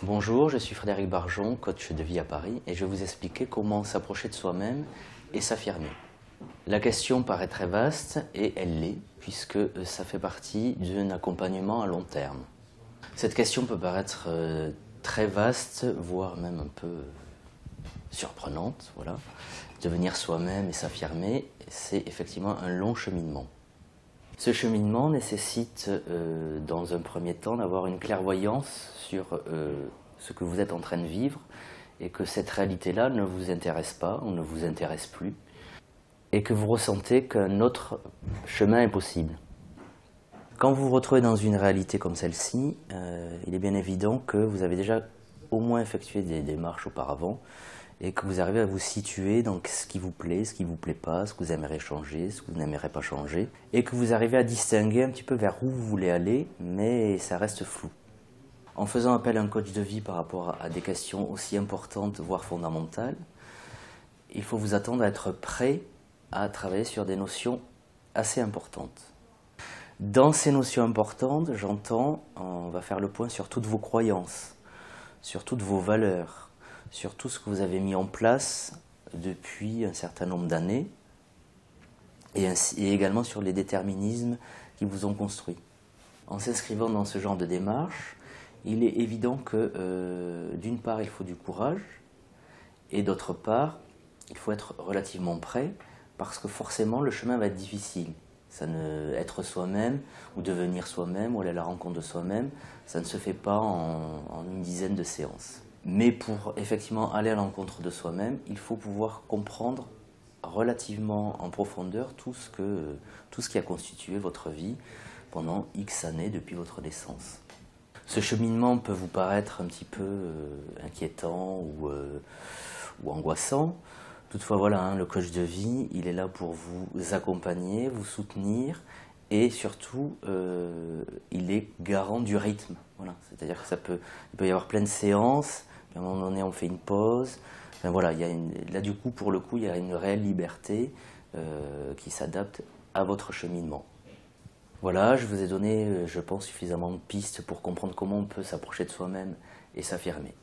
Bonjour, je suis Frédéric Barjon, coach de vie à Paris, et je vais vous expliquer comment s'approcher de soi-même et s'affirmer. La question paraît très vaste, et elle l'est, puisque ça fait partie d'un accompagnement à long terme. Cette question peut paraître très vaste, voire même un peu surprenante, voilà. Devenir soi-même et s'affirmer, c'est effectivement un long cheminement. Ce cheminement nécessite, dans un premier temps, d'avoir une clairvoyance sur ce que vous êtes en train de vivre et que cette réalité-là ne vous intéresse pas ou ne vous intéresse plus et que vous ressentez qu'un autre chemin est possible. Quand vous vous retrouvez dans une réalité comme celle-ci, il est bien évident que vous avez déjà au moins effectué des démarches auparavant et que vous arrivez à vous situer dans ce qui vous plaît, ce qui ne vous plaît pas, ce que vous aimeriez changer, ce que vous n'aimeriez pas changer, et que vous arrivez à distinguer un petit peu vers où vous voulez aller, mais ça reste flou. En faisant appel à un coach de vie par rapport à des questions aussi importantes, voire fondamentales, il faut vous attendre à être prêt à travailler sur des notions assez importantes. Dans ces notions importantes, j'entends, on va faire le point sur toutes vos croyances, sur toutes vos valeurs, sur tout ce que vous avez mis en place depuis un certain nombre d'années et également sur les déterminismes qui vous ont construit. En s'inscrivant dans ce genre de démarche, il est évident que d'une part il faut du courage et d'autre part il faut être relativement prêt parce que forcément le chemin va être difficile. Être soi-même ou devenir soi-même ou aller à la rencontre de soi-même, ça ne se fait pas en une dizaine de séances. Mais pour effectivement aller à l'encontre de soi-même, il faut pouvoir comprendre relativement en profondeur tout ce qui a constitué votre vie pendant X années depuis votre naissance. Ce cheminement peut vous paraître un petit peu inquiétant ou angoissant. Toutefois, voilà, le coach de vie, il est là pour vous accompagner, vous soutenir et surtout, il est garant du rythme. Voilà. C'est-à-dire qu'il peut y avoir plein de séances, puis à un moment donné, on fait une pause. Enfin, voilà, là, du coup, pour le coup, il y a une réelle liberté qui s'adapte à votre cheminement. Voilà, je vous ai donné, je pense, suffisamment de pistes pour comprendre comment on peut s'approcher de soi-même et s'affirmer.